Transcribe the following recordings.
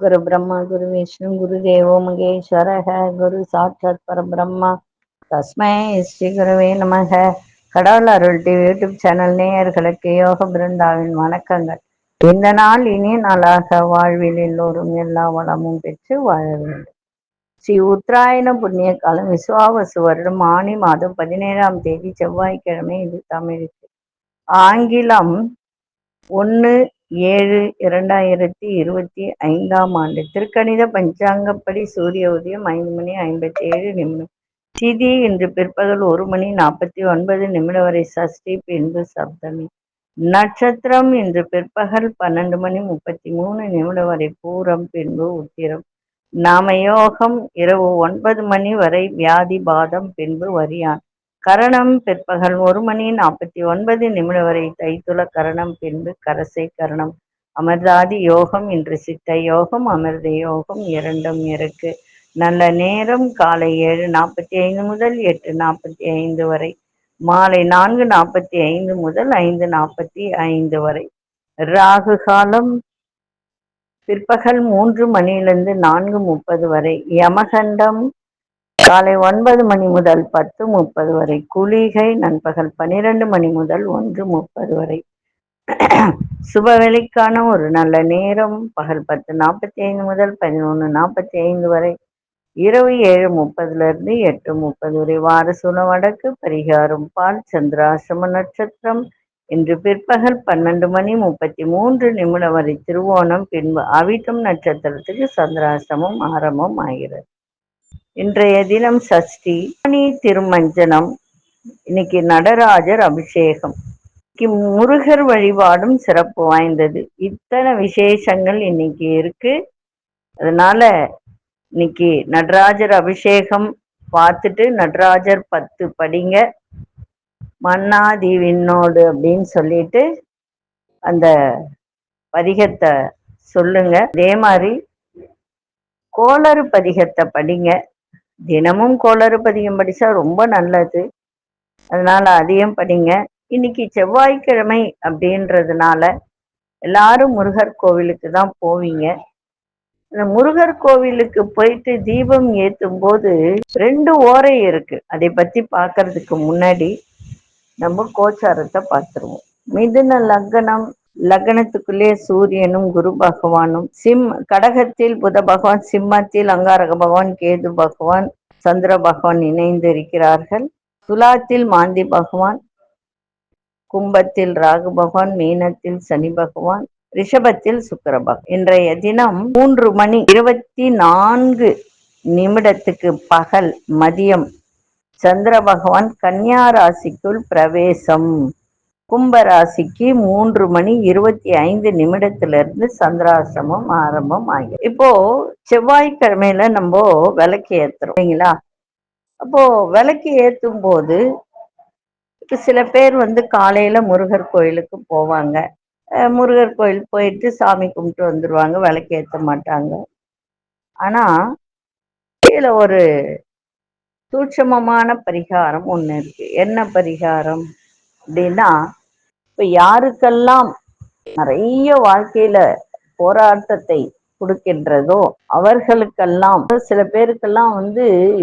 குரு பிரம்மா குரு விஷ்ணு குரு தேவோ மகேஸ்வரக குரு சாட்சாத் பரபிரம்மா தஸ்மை ஸ்ரீ குருவே நமக. கடவுள் அருள் டிவி யூடியூப் சேனல் நேயர்களுக்கு யோக பிருந்தாவின் வணக்கங்கள். இந்த நாள் இனிய நாளாக வாழ்வில் எல்லோரும் எல்லா வளமும் பெற்று வாழ வேண்டும். ஸ்ரீ உத்தராயண புண்ணிய காலம் விசுவாவசு வருடம் ஆனி மாதம் 17ஆம் தேதி செவ்வாய்க்கிழமை. இது தமிழுக்கு ஆங்கிலம் 1/7/2025 ஆண்டு. திருக்கணித பஞ்சாங்கப்படி சூரிய உதயம் 5:57. திதி இன்று பிற்பகல் 1:49 வரை சஷ்டி, பின்பு சப்தமி. நட்சத்திரம் இன்று பிற்பகல் 12:33 வரை பூரம், பின்பு உத்திரம். நாமயோகம் இரவு 9 வரை வியாதி பாதம், பின்பு வரியான். கரணம் பிற்பகல் 1:49 வரை தைத்துல கரணம், பின்பு கரசை கரணம். அமிர்தாதி யோகம் இன்று சித்த யோகம் அமிர்த யோகம் இரண்டும் இருக்கு. நல்ல நேரம் காலை 7:45 முதல் 8:45 வரை, மாலை 4:45 முதல் 5:45 வரை. ராகு காலம் பிற்பகல் 3 மணியிலிருந்து 4:30 வரை. யமகண்டம் காலை 9 முதல் 10:30 வரை. குளிகை நண்பகல் 12 முதல் 1:30 வரை. சுபவேளைக்கான ஒரு நல்ல நேரம் பகல் 10:45 முதல் 11:45 வரை. இரவு 7:30 8:30 வரை. வாரசூல வடக்கு. பரிகாரம் பால். சந்திராசிரம நட்சத்திரம் இன்று பிற்பகல் 12:33 வரை திருவோணம், பின்பு அவிட்டம் நட்சத்திரத்துக்கு சந்திராசிரமம் ஆரம்பம் ஆகிறது. இன்றைய தினம் சஷ்டி, திருமஞ்சனம். இன்னைக்கு நடராஜர் அபிஷேகம். முருகர் வழிபாடும் சிறப்பு வாய்ந்தது. இத்தனை விசேஷங்கள் இன்னைக்கு இருக்கு. அதனால இன்னைக்கு நடராஜர் அபிஷேகம் பார்த்துட்டு நடராஜர் 10 படிங்க. மன்னாதி விண்ணோடு அப்படின்னு சொல்லிட்டு அந்த பதிகத்தை சொல்லுங்க. அதே மாதிரி கோளறு பதிகத்தை படிங்க. தினமும் கோளறு பதிகம் படிச்சா ரொம்ப நல்லது. அதனால அதையும் படிங்க. இன்னைக்கு செவ்வாய்க்கிழமை அப்படின்றதுனால எல்லாரும் முருகர் கோவிலுக்கு தான் போவீங்க. இந்த முருகர் கோவிலுக்கு போயிட்டு தீபம் ஏற்றும் போது 2 ஓரை இருக்கு. அதை பத்தி பார்க்கறதுக்கு முன்னாடி நம்ம கோச்சாரத்தை பார்த்துருவோம். மிதுன லக்னம். லக்னத்துக்குள்ளே சூரியனும் குரு பகவானும், கடகத்தில் புத பகவான், சிம்மத்தில் அங்காரக பகவான், கேது பகவான், சந்திர பகவான் இணைந்து இருக்கிறார்கள். துலாத்தில் மாந்தி பகவான், கும்பத்தில் ராகு பகவான், மீனத்தில் சனி பகவான், ரிஷபத்தில் சுக்கிர பகவான். இன்றைய தினம் 3:24 பகல் மதியம் சந்திர பகவான் கன்னியா ராசிக்குள் பிரவேசம். கும்பராசிக்கு 3:25 சந்திராசிரமம் ஆரம்பம் ஆகும். இப்போ செவ்வாய்க்கிழமையில நம்ம விளக்கு ஏத்துறோம் இல்லைங்களா? அப்போ விளக்கு ஏற்றும் போது இப்போ சில பேர் காலையில முருகர் கோயிலுக்கு போவாங்க. முருகர் கோயில் போயிட்டு சாமி கும்பிட்டு வந்துடுவாங்க, விளக்கு ஏற்ற மாட்டாங்க. ஆனா இதுல ஒரு சூட்சமமான பரிகாரம் ஒண்ணு இருக்கு. என்ன பரிகாரம் அப்படின்னா, இப்ப யாருக்கெல்லாம் நிறைய வாழ்க்கையில போராட்டத்தை கொடுக்கின்றதோ அவர்களுக்கெல்லாம், சில பேருக்கெல்லாம்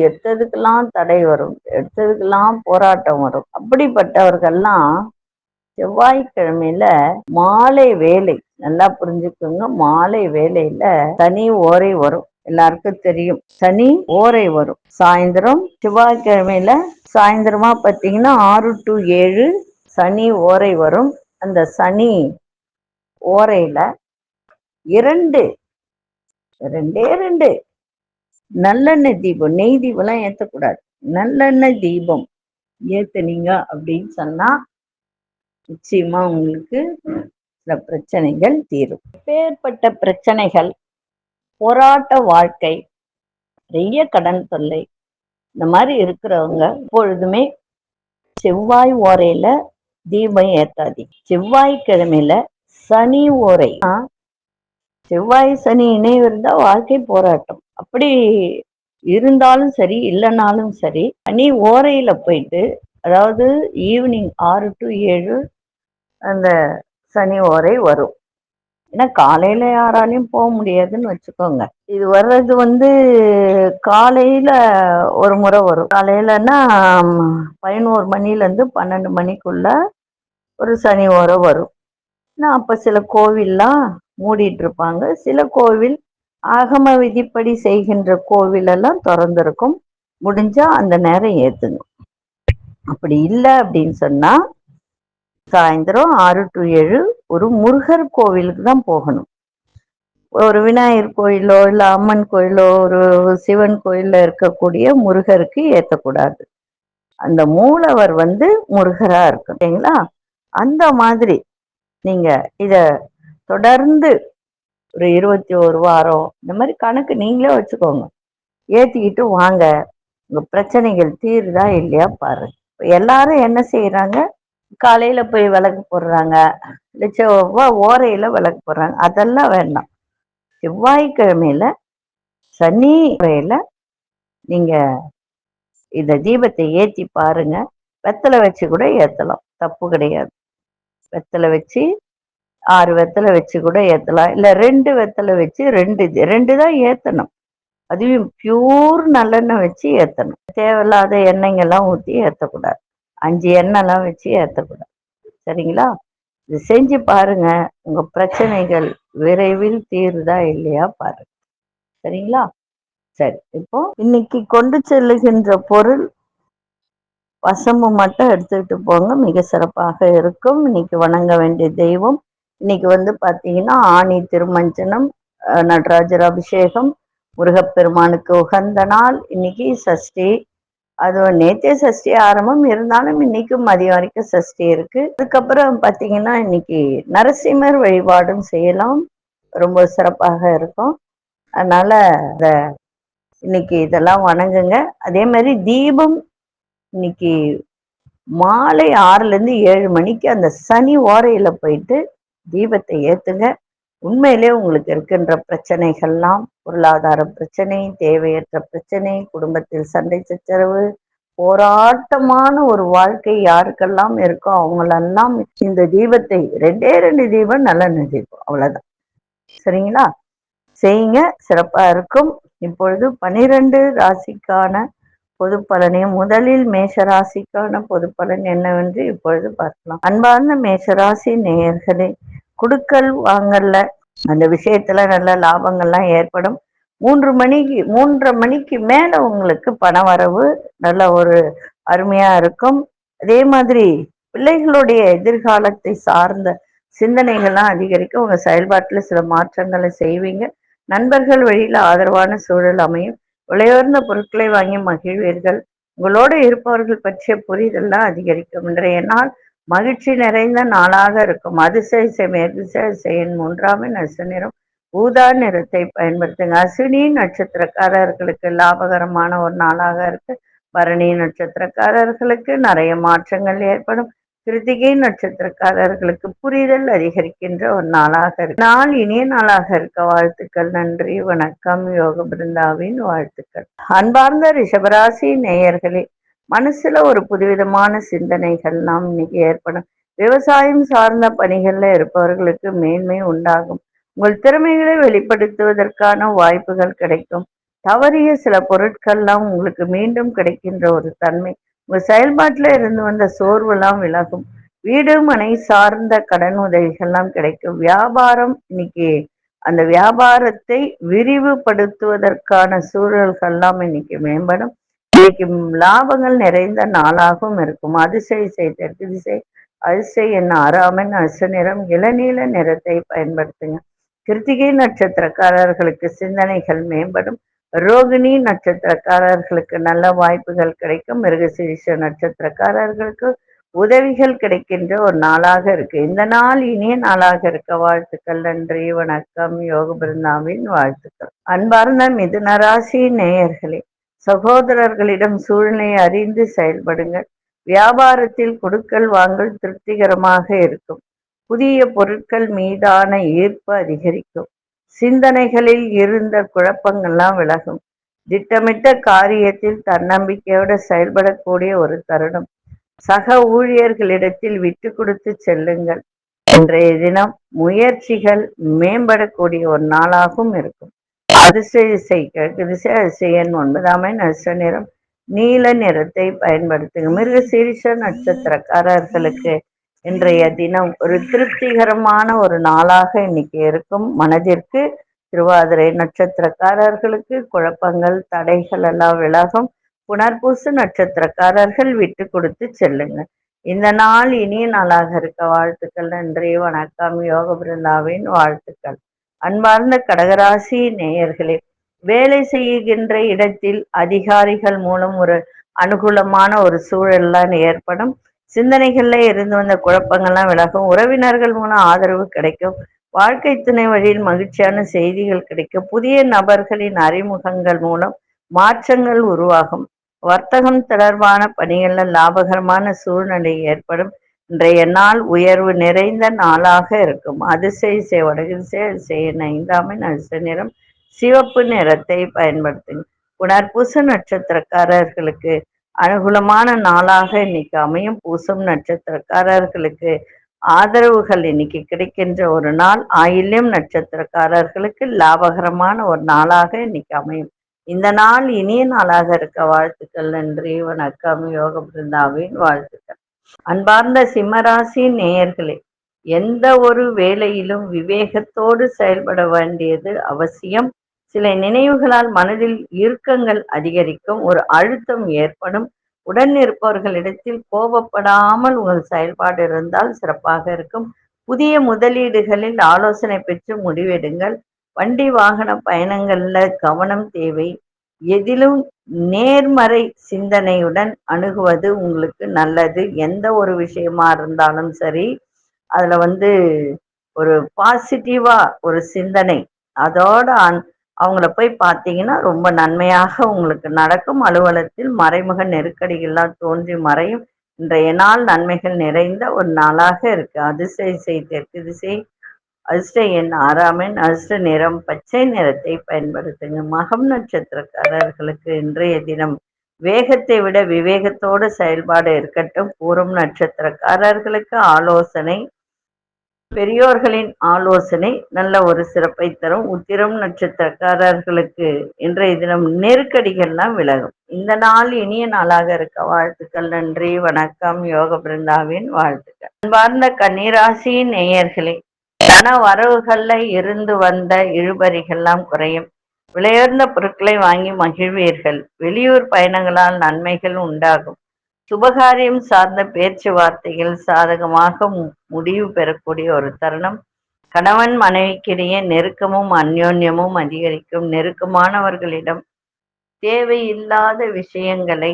எடுத்ததுக்கெல்லாம் தடை வரும், எடுத்ததுக்கெல்லாம் போராட்டம் வரும். அப்படிப்பட்டவர்கள்லாம் செவ்வாய்க்கிழமையில மாலை வேலை, நல்லா புரிஞ்சுக்கோங்க, மாலை வேலையில சனி ஓரை வரும். எல்லாருக்கும் தெரியும் சனி ஓரை வரும். சாயந்தரம் செவ்வாய்க்கிழமையில சாயந்தரமா பார்த்தீங்கன்னா 6 to 7 சனி ஓரை வரும். அந்த சனி ஓரையில ரெண்டே நல்லெண்ணெய் தீபம், நெய் தீபம்லாம் ஏற்றக்கூடாது, நல்லெண்ணெய் தீபம் ஏத்துனீங்க அப்படின்னு சொன்னா நிச்சயமா உங்களுக்கு சில பிரச்சனைகள் தீரும். பேர்பட்ட பிரச்சனைகள், போராட்ட வாழ்க்கை, நிறைய கடன் தொல்லை, இந்த மாதிரி இருக்கிறவங்க எப்பொழுதுமே செவ்வாய் ஓரையில தீபம் ஏத்தாதீங்க. செவ்வாய்க்கிழமையில சனி ஓரை, செவ்வாய் சனி இணைவு இருந்தா வாழ்க்கை போராட்டம். அப்படி இருந்தாலும் சரி இல்லைனாலும் சரி, சனி ஓரையில போயிட்டு, அதாவது ஈவினிங் 6 to 7 அந்த சனி ஓரை வரும். ஏன்னா காலையில யாராலையும் போக முடியாதுன்னு வச்சுக்கோங்க. இது வர்றது காலையில ஒரு முறை வரும். காலையிலன்னா 11 மணில இருந்து 12 மணிக்குள்ள ஒரு சனி ஓரை வரும். அப்ப சில கோவில்லாம் மூடிட்டு இருப்பாங்க. சில கோவில் ஆகம விதிப்படி செய்கின்ற கோவில் எல்லாம் திறந்திருக்கும். முடிஞ்சா அந்த நேரம் ஏத்துங்க. அப்படி இல்லை அப்படின்னு சொன்னா சாயந்தரம் 6 to 7 ஒரு முருகர் கோவிலுக்கு தான் போகணும். ஒரு விநாயகர் கோயிலோ இல்ல அம்மன் கோயிலோ ஒரு சிவன் கோயில்ல இருக்கக்கூடிய முருகருக்கு ஏத்தக்கூடாது. அந்த மூலவர் முருகரா இருக்கும் சரிங்களா. அந்த மாதிரி நீங்க இத தொடர்ந்து ஒரு 21 வாரம் இந்த மாதிரி கணக்கு நீங்களே வச்சுக்கோங்க. ஏத்திக்கிட்டு வாங்க, உங்க பிரச்சனைகள் தீருதா இல்லையா பாருங்க. எல்லாரும் என்ன செய்யறாங்க, காலையில போய் விளக்கு போடுறாங்க, இல்ல செவ்வாய் ஓரையில விளக்கு போடுறாங்க. அதெல்லாம் வேண்டாம். செவ்வாய்க்கிழமையில சனி ஓரையில நீங்க இந்த தீபத்தை ஏத்தி பாருங்க. வெத்தலை வச்சு கூட ஏத்தலாம், தப்பு கிடையாது. வெத்தலை வச்சு 6 வெத்தலை வச்சு கூட ஏத்தலாம். இல்ல 2 வெத்தலை வச்சு 2 தான் ஏத்தணும். அதுவும் பியூர் நல்லெண்ணெய் வச்சு ஏத்தணும். தேவையில்லாத எண்ணெய்ங்கெல்லாம் ஊற்றி ஏத்தக்கூடாது. 5 எண்ணெய்லாம் வச்சு ஏத்தக்கூடாது. சரிங்களா. இது செஞ்சு பாருங்க, உங்க பிரச்சனைகள் விரைவில் தீருதா இல்லையா பாருங்க. சரிங்களா. சரி, இப்போ இன்னைக்கு கொண்டு செல்லுகின்ற பொருள் வசம்பு மட்டும் எடுத்துக்கிட்டு போங்க, மிக சிறப்பாக இருக்கும். இன்னைக்கு வணங்க வேண்டிய தெய்வம் இன்னைக்கு பாத்தீங்கன்னா ஆணி திருமஞ்சனம், நடராஜர் அபிஷேகம், முருகப்பெருமானுக்கு உகந்த நாள். இன்னைக்கு சஷ்டி, அது நேத்தே சஷ்டி ஆரம்பம் இருந்தாலும் இன்னைக்கு மதியம் வரைக்கும் சஷ்டி இருக்கு. அதுக்கப்புறம் பாத்தீங்கன்னா இன்னைக்கு நரசிம்மர் வழிபாடும் செய்யலாம், ரொம்ப சிறப்பாக இருக்கும். அதனால இன்னைக்கு இதெல்லாம் வணங்குங்க. அதே மாதிரி தீபம் இன்னைக்கு மாலை 6ல இருந்து 7 மணிக்கு அந்த சனி ஓரையில போயிட்டு தீபத்தை ஏத்துங்க. உண்மையிலே உங்களுக்கு இருக்கின்ற பிரச்சனைகள்லாம், பொருளாதார பிரச்சனை, தேவையற்ற பிரச்சனை, குடும்பத்தில் சண்டை சச்சரவு, போராட்டமான ஒரு வாழ்க்கை யாருக்கெல்லாம் இருக்கோ அவங்களெல்லாம் இந்த தீபத்தை 2 தீபம் நல்லெண்ணெய் தீபம் அவ்வளவுதான். சரிங்களா. செய்யுங்க, சிறப்பா இருக்கும். இப்பொழுது 12 ராசிக்கான பொது பலனையும் முதலில் மேஷ ராசிக்கான பொது பலன் என்னவென்று இப்பொழுது பார்க்கலாம். அன்பார்ந்த மேஷராசி நேயர்களே, குடுக்கல் வாங்கல்ல அந்த விஷயத்துல நல்ல லாபங்கள்லாம் ஏற்படும். 3:30 மணிக்கு மேல உங்களுக்கு பண வரவு நல்ல ஒரு அருமையா இருக்கும். அதே மாதிரி பிள்ளைகளுடைய எதிர்காலத்தை சார்ந்த சிந்தனைகள்லாம் அதிகரிக்கும். உங்க செயல்பாட்டுல சில மாற்றங்களை செய்வீங்க. நண்பர்கள் வழியில ஆதரவான சூழல் அமையும். விலையுயர்ந்த பொருட்களை வாங்கி மகிழ்வீர்கள். உங்களோடு இருப்பவர்கள் பற்றிய புரிதல்லாம் அதிகரிக்கும். இன்றைய நாள் மகிழ்ச்சி நிறைந்த நாளாக இருக்கும். அதிசய 3ஆம் நட்ச நிறம் ஊதா நிறத்தை பயன்படுத்துங்க. அஸ்வினி நட்சத்திரக்காரர்களுக்கு லாபகரமான ஒரு நாளாக இருக்கு. பரணி நட்சத்திரக்காரர்களுக்கு நிறைய மாற்றங்கள் ஏற்படும். கிருத்திகை நட்சத்திரக்காரர்களுக்கு புரிதல் அதிகரிக்கின்ற ஒரு நாளாக இருக்கு. நாள் இனிய நாளாக இருக்க வாழ்த்துக்கள். நன்றி, வணக்கம். யோக பிருந்தாவின் வாழ்த்துக்கள். அன்பார்ந்த ரிஷபராசி நேயர்களே, மனசுல ஒரு புதுவிதமான சிந்தனைகள்லாம் இன்னைக்கு ஏற்படும். விவசாயம் சார்ந்த பணிகள்ல இருப்பவர்களுக்கு மேன்மை உண்டாகும். உங்கள் திறமைகளை வெளிப்படுத்துவதற்கான வாய்ப்புகள் கிடைக்கும். தவறிய சில பொருட்கள்லாம் உங்களுக்கு மீண்டும் கிடைக்கின்ற ஒரு தன்மை. உங்க செயல்பாட்டுல இருந்து வந்த சோர்வெல்லாம் விலகும். வீடு மனை சார்ந்த கடன் உதவிகள்லாம் கிடைக்கும். வியாபாரம் இன்னைக்கு அந்த வியாபாரத்தை விரிவுபடுத்துவதற்கான சூழல்கள்லாம் இன்னைக்கு மேம்படும். இன்னைக்கு லாபங்கள் நிறைந்த நாளாகவும் இருக்கும். அதிசய தெற்கு திசை அதிசய என்ன 6ஆம் அசு நிறம் இளநீல நிறத்தை பயன்படுத்துங்க. கிருத்திகை நட்சத்திரக்காரர்களுக்கு சிந்தனைகள் மேம்படும். ரோகிணி நட்சத்திரக்காரர்களுக்கு நல்ல வாய்ப்புகள் கிடைக்கும். மிருகசீரிஷ நட்சத்திரக்காரர்களுக்கு உதவிகள் கிடைக்கின்ற ஒரு நாளாக இருக்கு. இந்த நாள் இனிய நாளாக இருக்க வாழ்த்துக்கள். நன்றி, வணக்கம். யோக பிருந்தாவின் வாழ்த்துக்கள். அன்பார்ந்த மிதுன ராசி நேயர்களே, சகோதரர்களிடம் சூழ்நிலையை அறிந்து செயல்படுங்கள். வியாபாரத்தில் கொடுக்கல் வாங்கல் திருப்திகரமாக இருக்கும். புதிய பொருட்கள் மீதான ஈர்ப்பு அதிகரிக்கும். சிந்தனைகளில் இருந்த குழப்பங்கள்லாம் விலகும். திட்டமிட்ட காரியத்தில் தன்னம்பிக்கையோடு செயல்படக்கூடிய ஒரு தருணம். சக ஊழியர்களிடத்தில் விட்டு கொடுத்து செல்லுங்கள். இன்றைய தினம் முயற்சிகள் மேம்படக்கூடிய ஒரு நாளாகவும் இருக்கும். அதிசயன் 9ஆம் நட்ச நிறம் நீல நிறத்தை பயன்படுத்துங்க. மிருகசீரிஷ நட்சத்திரக்காரர்களுக்கு இன்றைய தினம் ஒரு திருப்திகரமான ஒரு நாளாக இன்னைக்கு இருக்கும். மனதிற்கு திருவாதிரை நட்சத்திரக்காரர்களுக்கு குழப்பங்கள் தடைகள் எல்லாம் விலகும். புனர்பூச நட்சத்திரக்காரர்கள் விட்டு கொடுத்து செல்லுங்க. இந்த நாள் இனிய நாளாக இருக்க வாழ்த்துக்கள். நன்றி, வணக்கம். யோக பிருந்தாவின் வாழ்த்துக்கள். அன்பார்ந்த கடகராசி நேயர்களே, வேலை செய்கின்ற இடத்தில் அதிகாரிகள் மூலம் ஒரு அனுகூலமான ஒரு சூழல்லாம் ஏற்படும். சிந்தனைகள்ல இருந்து வந்த குழப்பங்கள்லாம் விலகும். உறவினர்கள் மூலம் ஆதரவு கிடைக்கும். வாழ்க்கை துணை வழியில் மகிழ்ச்சியான செய்திகள் கிடைக்கும். புதிய நபர்களின் அறிமுகங்கள் மூலம் மாற்றங்கள் உருவாகும். வர்த்தகம் தொடர்பான பணிகள்ல லாபகரமான சூழ்நிலை ஏற்படும். இன்றைய நாள் உயர்வு நிறைந்த நாளாக இருக்கும். அதிசய வடகிசை 5ஆம் நட்ச நிறம் சிவப்பு நிறத்தை பயன்படுத்துங்க. புனர்பூச நட்சத்திரக்காரர்களுக்கு அனுகூலமான நாளாக இன்னைக்கு அமையும். பூசம் நட்சத்திரக்காரர்களுக்கு ஆதரவுகள் இன்னைக்கு கிடைக்கின்ற ஒரு நாள். ஆயில்யம் நட்சத்திரக்காரர்களுக்கு லாபகரமான ஒரு நாளாக இன்னைக்கு அமையும். இந்த நாள் இனிய நாளாக இருக்க வாழ்த்துக்கள். நன்றி, வணக்கம். யோக பிருந்தாவின் வாழ்த்துக்கள். அன்பார்ந்த சிம்மராசி நேயர்களே, எந்த ஒரு வேலையிலும் விவேகத்தோடு செயல்பட வேண்டியது அவசியம். சில நினைவுகளால் மனதில் இறுக்கங்கள் அதிகரிக்கும். ஒரு அழுத்தம் ஏற்படும். உடன் இருப்பவர்களிடத்தில் கோபப்படாமல் உங்கள் செயல்பாடு இருந்தால் சிறப்பாக இருக்கும். புதிய முதலீடுகளில் ஆலோசனை பெற்று முடிவெடுங்கள். வண்டி வாகன பயணங்கள்ல கவனம் தேவை. எதிலும் நேர்மறை சிந்தனையுடன் அணுகுவது உங்களுக்கு நல்லது. எந்த ஒரு விஷயமா இருந்தாலும் சரி, அதுல ஒரு பாசிட்டிவா ஒரு சிந்தனை அதோட அவங்கள போய் பார்த்தீங்கன்னா ரொம்ப நன்மையாக உங்களுக்கு நடக்கும். அலுவலகத்தில் மறைமுக நெருக்கடிகள்லாம் தோன்றி மறையும். இன்றைய நாள் நன்மைகள் நிறைந்த ஒரு நாளாக இருக்கு. அதிசய தெற்கு திசை, அதிர்ஷ்ட எண் 6ஆம் எண், அதிர்ஷ்ட நிறம் பச்சை நிறத்தை பயன்படுத்துங்க. மகம் நட்சத்திரக்காரர்களுக்கு இன்றைய தினம் வேகத்தை விட விவேகத்தோடு செயல்பாடு இருக்கட்டும். பூரம் நட்சத்திரக்காரர்களுக்கு ஆலோசனை, பெரியோர்களின் ஆலோசனை நல்ல ஒரு சிறப்பை தரும். உத்திரம் நட்சத்திரக்காரர்களுக்கு இன்றைய தினம் நெருக்கடிகள்லாம் விலகும். இந்த நாள் இனிய நாளாக இருக்க வாழ்த்துக்கள். நன்றி, வணக்கம். யோக பிருந்தாவின் வாழ்த்துக்கள். அன்பார்ந்த கன்னிராசி நேயர்களே, தன வரவுகள்ல இருந்து வந்த இழுபறிகள்லாம் குறையும். விலையுயர்ந்த பொருட்களை வாங்கி மகிழ்வீர்கள். வெளியூர் பயணங்களால் நன்மைகள் உண்டாகும். சுபகாரியம் சார்ந்த பேச்சுவார்த்தைகள் சாதகமாக முடிவு பெறக்கூடிய ஒரு தருணம். கணவன் மனைவிக்கிடையே நெருக்கமும் அந்யோன்யமும் அதிகரிக்கும். நெருக்கமானவர்களிடம் தேவையில்லாத விஷயங்களை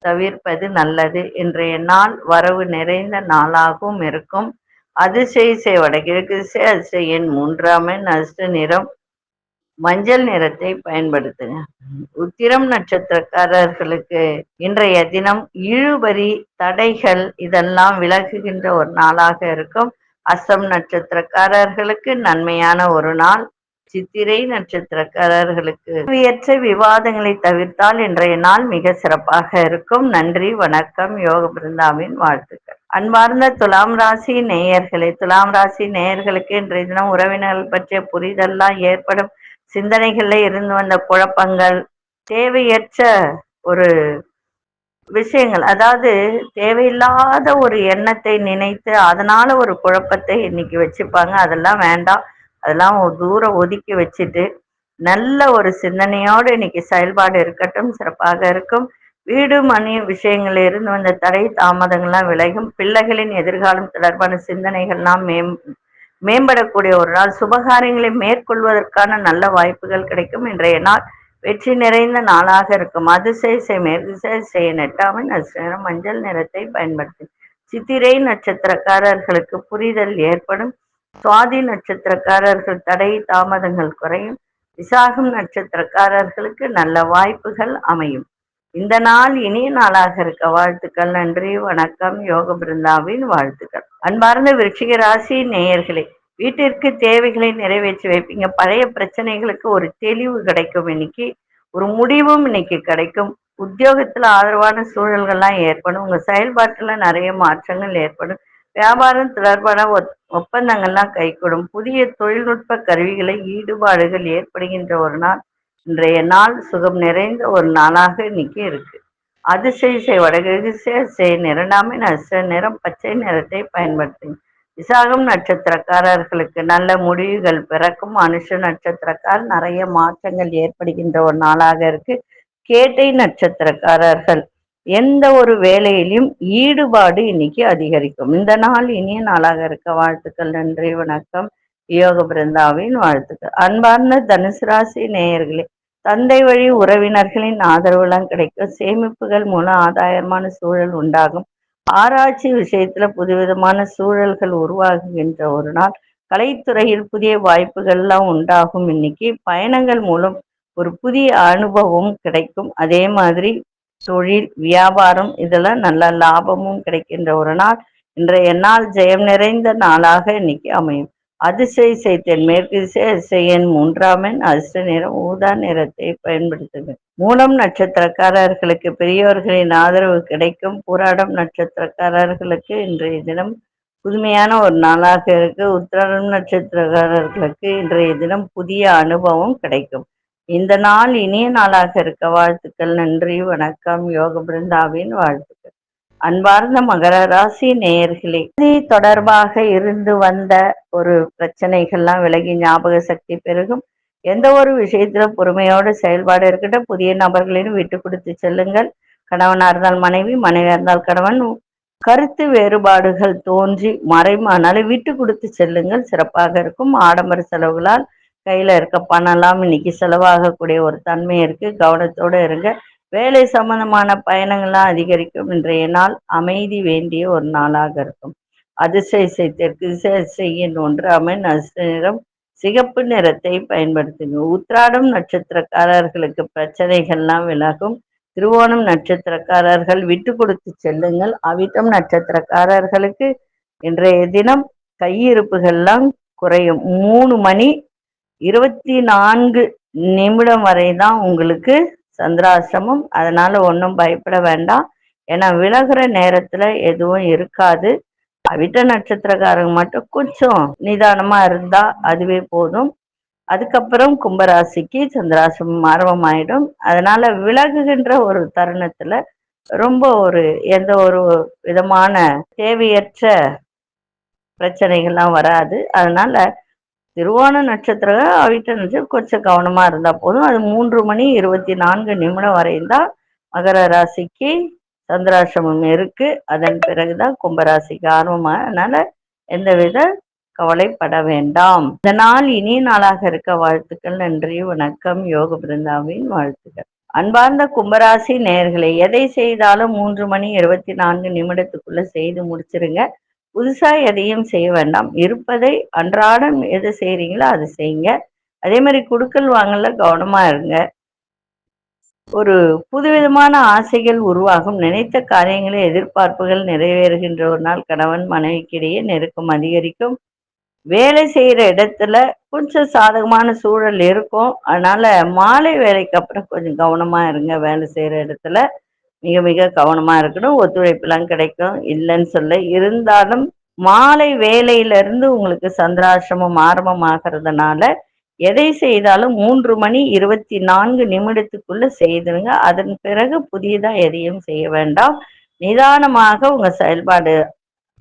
தவிர்ப்பது நல்லது. இன்றைய நாள் வரவு நிறைந்த நாளாகவும் இருக்கும். அதிசய வடகிழக்கு திசை, அதிர்ஷ்ட எண் 3ஆம் எண், அதிர்ஷ்ட நிறம் மஞ்சள் நிறத்தை பயன்படுத்துங்க. உத்திரம் நட்சத்திரக்காரர்களுக்கு இன்றைய தினம் இழுபறி தடைகள் இதெல்லாம் விலகுகின்ற ஒரு நாளாக இருக்கும். அஸ்தம் நட்சத்திரக்காரர்களுக்கு நன்மையான ஒரு நாள். சித்திரை நட்சத்திரக்காரர்களுக்கு தேவையற்ற விவாதங்களை தவிர்த்தால் இன்றைய நாள் மிக சிறப்பாக இருக்கும். நன்றி, வணக்கம். யோக பிருந்தாவின் வாழ்த்துக்கள். அன்பார்ந்த துலாம் ராசி நேயர்களே, துலாம் ராசி நேயர்களுக்கு இன்றைய தினம் உறவினர்கள் பற்றிய புரிதல்லாம் ஏற்படும். சிந்தனைகள்ல இருந்து வந்த குழப்பங்கள், தேவையற்ற ஒரு விஷயங்கள், அதாவது தேவையில்லாத ஒரு எண்ணத்தை நினைத்து அதனால ஒரு குழப்பத்தை இன்னைக்கு வச்சுப்பாங்க. அதெல்லாம் வேண்டாம். அதெல்லாம் தூரம் ஒதுக்கி வச்சுட்டு நல்ல ஒரு சிந்தனையோடு இன்னைக்கு செயல்பாடு இருக்கட்டும். சிறப்பாக இருக்கும். வீடு மணி விஷயங்கள்ல இருந்து வந்த தடை தாமதங்கள்லாம் விலகும். பிள்ளைகளின் எதிர்காலம் தொடர்பான சிந்தனைகள்லாம் மேம்படக்கூடிய ஒரு நாள். சுபகாரியங்களை மேற்கொள்வதற்கான நல்ல வாய்ப்புகள் கிடைக்கும். இன்றைய நாள் வெற்றி நிறைந்த நாளாக இருக்கும். அதிசய மேற்கு திசை 8ஆம் எண், அதிர்ஷ்ட மஞ்சள் நிறத்தை பயன்படுத்தி. சித்திரை நட்சத்திரக்காரர்களுக்கு புரிதல் ஏற்படும். சுவாதி நட்சத்திரக்காரர்கள் தடை தாமதங்கள் குறையும். விசாகம் நட்சத்திரக்காரர்களுக்கு நல்ல வாய்ப்புகள் அமையும். இந்த நாள் இனிய நாளாக இருக்க வாழ்த்துக்கள். நன்றி, வணக்கம். யோக பிருந்தாவின் வாழ்த்துக்கள். அன்பார்ந்த விருச்சிக ராசி நேயர்களே, வீட்டிற்கு தேவைகளை நிறைவேற்றி வைப்பீங்க. பழைய பிரச்சனைகளுக்கு ஒரு தெளிவு கிடைக்கும். இன்னைக்கு ஒரு முடிவும் இன்னைக்கு கிடைக்கும். உத்தியோகத்துல ஆதரவான சூழல்கள்லாம் ஏற்படும். உங்க செயல்பாட்டுல நிறைய மாற்றங்கள் ஏற்படும். வியாபாரம் தொடர்பான ஒப்பந்தங்கள்லாம் கைகூடும். புதிய தொழில்நுட்ப கருவிகளை ஈடுபாடுகள் ஏற்படுகின்ற ஒரு நாள். இன்றைய நாள் சுகம் நிறைந்த ஒரு நாளாக இன்னைக்கு இருக்கு. அதிசய வடகிழக்கு இரண்டாமை நட்சத்திர நிறம் பச்சை நிறத்தை பயன்படுத்துங்க. விசாகம் நட்சத்திரக்காரர்களுக்கு நல்ல முடிவுகள் பிறக்கும். அனுஷ நட்சத்திரக்கார் நிறைய மாற்றங்கள் ஏற்படுகின்ற ஒரு நாளாக இருக்கு. கேட்டை நட்சத்திரக்காரர்கள் எந்த ஒரு வேலையிலும் ஈடுபாடு இன்னைக்கு அதிகரிக்கும். இந்த நாள் இனிய நாளாக இருக்க வாழ்த்துக்கள். நன்றி, வணக்கம். யோக பிருந்தாவின் வாழ்த்துக்கள். அன்பார்ந்த தனுசு ராசி நேயர்களே, தந்தை வழி உறவினர்களின் ஆதரவுலாம் கிடைக்கும். சேமிப்புகள் மூலம் ஆதாயமான சூழல் உண்டாகும். ஆராய்ச்சி விஷயத்துல புதுவிதமான சூழல்கள் உருவாகுகின்ற ஒரு நாள். கலைத்துறையில் புதிய வாய்ப்புகள்லாம் உண்டாகும். இன்னைக்கு பயணங்கள் மூலம் ஒரு புதிய அனுபவம் கிடைக்கும். அதே மாதிரி தொழில் வியாபாரம் இதெல்லாம் நல்ல லாபமும் கிடைக்கின்ற ஒரு நாள். இன்றைய நாள் ஜெயம் நிறைந்த நாளாக இன்னைக்கு அமையும். அதிசய தென்மேற்கு திசை மூன்றாம் அதிர்ஷ்ட நிறம் ஊதா நிறத்தை பயன்படுத்துங்க. மூலம் நட்சத்திரக்காரர்களுக்கு பெரியவர்களின் ஆதரவு கிடைக்கும். பூராடம் நட்சத்திரக்காரர்களுக்கு இன்றைய தினம் புதுமையான ஒரு நாளாக இருக்கு. உத்திராடம் நட்சத்திரக்காரர்களுக்கு இன்றைய தினம் புதிய அனுபவம் கிடைக்கும். இந்த நாள் இனிய நாளாக இருக்க வாழ்த்துக்கள். நன்றி, வணக்கம். யோக பிருந்தாவின் வாழ்த்துக்கள். அன்பார்ந்த மகர ராசி நேயர்களே, தொடர்பாக இருந்து வந்த ஒரு பிரச்சனைகள்லாம் விலகி ஞாபக சக்தி பெருகும். எந்த ஒரு விஷயத்துல பொறுமையோட செயல்பாடு இருக்கட்டும். புதிய நபர்களிடம் விட்டு கொடுத்து செல்லுங்கள். கணவனா இருந்தால் மனைவி, மனைவியா இருந்தால் கணவன், கருத்து வேறுபாடுகள் தோன்றி மறைமானாலும் விட்டு கொடுத்து செல்லுங்கள், சிறப்பாக இருக்கும். ஆடம்பர செலவுகளால் கையில இருக்க பணம்லாம் இன்னைக்கு செலவாகக்கூடிய ஒரு தன்மை இருக்கு. கவனத்தோட இருங்க. வேலை சம்பந்தமான பயணங்கள்லாம் அதிகரிக்கும். இன்றைய நாள் அமைதி வேண்டிய ஒரு நாளாக இருக்கும். அதிசய தெற்கு திசை ஒன்றாம் நிறம் சிகப்பு நிறத்தை பயன்படுத்துங்க. உத்திராடம் நட்சத்திரக்காரர்களுக்கு பிரச்சனைகள்லாம் விலகும். திருவோணம் நட்சத்திரக்காரர்கள் விட்டு கொடுத்து செல்லுங்கள். அவிட்டம் நட்சத்திரக்காரர்களுக்கு இன்றைய தினம் கையிருப்புகள்லாம் குறையும். 3 மணி 24 நிமிடம் வரை தான் உங்களுக்கு சந்திராசிரமம். அதனால ஒன்றும் பயப்பட வேண்டாம். ஏன்னா விலகுற நேரத்துல எதுவும் இருக்காது. அவிட்ட நட்சத்திரக்காரங்க மட்டும் கொஞ்சம் நிதானமா இருந்தா அதுவே போதும். அதுக்கப்புறம் கும்பராசிக்கு சந்திராசிரமம் ஆரம்பமாயிடும். அதனால விலகுகின்ற ஒரு தருணத்துல ரொம்ப எந்த ஒரு விதமான தேவையற்ற பிரச்சனைகள்லாம் வராது. அதனால திருவோண நட்சத்திரம் அவிட்ட நட்சத்திரம் கொஞ்சம் கவனமா இருந்தா போதும். அது 3 மணி 24 நிமிடம் வரையும் தான் மகர ராசிக்கு சந்திராசிரமம் இருக்கு. அதன் பிறகுதான் கும்பராசிக்கு ஆரம்பமாக. அதனால எந்தவித கவலைப்பட வேண்டாம். இந்த நாள் இனிய நாளாக இருக்க வாழ்த்துக்கள். நன்றி, வணக்கம். யோக பிருந்தாவின் வாழ்த்துக்கள். அன்பார்ந்த கும்பராசி நேயர்களே, எதை செய்தாலும் 3 மணி 24 நிமிடத்துக்குள்ள செய்து முடிச்சிருங்க. புதுசா எதையும் செய்ய வேண்டாம். இருப்பதை அன்றாடம் எது செய்றீங்களோ அது செய்யுங்க. அதே மாதிரி குடுக்கல் வாங்கல கவனமா இருங்க. ஒரு புதுவிதமான ஆசைகள் உருவாகும். நினைத்த காரியங்களை எதிர்பார்ப்புகள் நிறைவேறுகின்ற ஒரு நாள். கணவன் மனைவிக்கிடையே நெருக்கம் அதிகரிக்கும். வேலை செய்யற இடத்துல கொஞ்சம் சாதகமான சூழல் இருக்கும். அதனால மாலை வேலைக்கு அப்புறம் கொஞ்சம் கவனமா இருங்க. வேலை செய்யற இடத்துல மிக மிக கவனமா இருக்கணும். ஒத்துழைப்புலாம் கிடைக்கும், இல்லைன்னு சொல்ல. இருந்தாலும் மாலை வேலையில இருந்து உங்களுக்கு சந்திராசிரமம் ஆரம்பமாகிறதுனால எதை செய்தாலும் 3 மணி 24 நிமிடத்துக்குள்ள செய்திருங்க. அதன் பிறகு புதியதா எதையும் செய்ய வேண்டாம். நிதானமாக உங்க செயல்பாடு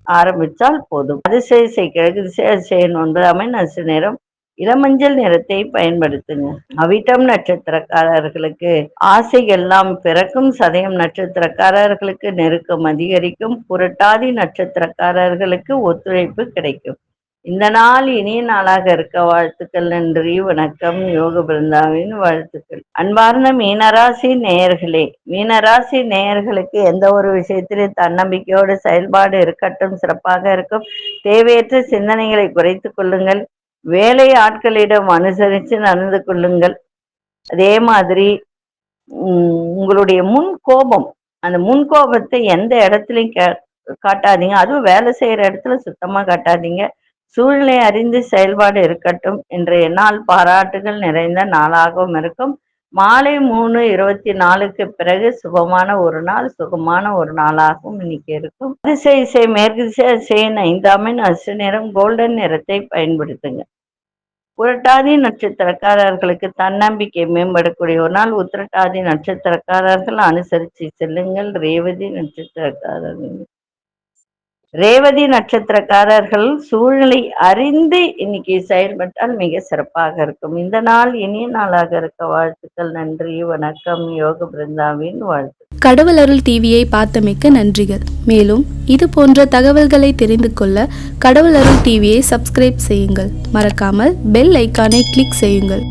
ஆரம்பித்தால் போதும். அதிசய கிழக்கு திசை 9 நிறம் இளமஞ்சள் நிறத்தை பயன்படுத்துங்க. அவிட்டம் நட்சத்திரக்காரர்களுக்கு ஆசைகள்லாம் பிறக்கும். சதயம் நட்சத்திரக்காரர்களுக்கு நெருக்கம் அதிகரிக்கும். புரட்டாதி நட்சத்திரக்காரர்களுக்கு ஒத்துழைப்பு கிடைக்கும். இந்த நாள் இனிய நாளாக இருக்க வாழ்த்துக்கள். நன்றி, வணக்கம். யோக பிருந்தாவின் வாழ்த்துக்கள். அன்பார்ந்த மீனராசி நேயர்களே, மீனராசி நேயர்களுக்கு எந்த ஒரு விஷயத்திலும் தன்னம்பிக்கையோடு செயல்பாடு இருக்கட்டும், சிறப்பாக இருக்கும். தேவையற்ற சிந்தனைகளை குறைத்துக் கொள்ளுங்கள். வேலை ஆட்களிடம் அனுசரித்து நடந்து கொள்ளுங்கள். அதே மாதிரி உங்களுடைய அந்த முன்கோபத்தை எந்த இடத்துலையும் காட்டாதீங்க. அதுவும் வேலை செய்யற இடத்துல சுத்தமா காட்டாதீங்க. சூழ்நிலை அறிந்து செயல்பாடு இருக்கட்டும். இன்றைய நாள் பாராட்டுகள் நிறைந்த நாளாகவும் இருக்கும். மாலை 3:24க்கு பிறகு சுபமான ஒரு நாள், சுகமான ஒரு நாளாகவும் இன்னைக்கு இருக்கும். அதிசய இசை மேற்கு திசை அதிசயின் 5ஆம் அசு நிறம் கோல்டன் நிறத்தை பயன்படுத்துங்க. புரட்டாதி நட்சத்திரக்காரர்களுக்கு தன்னம்பிக்கை மேம்படக்கூடிய ஒரு நாள். உத்திரட்டாதி நட்சத்திரக்காரர்கள் அனுசரித்து செல்லுங்கள். ரேவதி நட்சத்திரக்காரர்கள் சூழ்நிலை அறிந்து இன்னைக்கு செயல்பட்டால் மிக சிறப்பாக இருக்கும். இந்த நாள் இனிய நாளாக இருக்க வாழ்த்துக்கள். நன்றி, வணக்கம். யோக பிருந்தாவின் வாழ்த்து. கடவுள் அருள் டிவியை பார்த்தமைக்க நன்றிகள். மேலும் இது போன்ற தகவல்களை தெரிந்து கொள்ள கடவுள் அருள் டிவியை சப்ஸ்கிரைப் செய்யுங்கள். மறக்காமல் பெல் ஐக்கானை கிளிக் செய்யுங்கள்.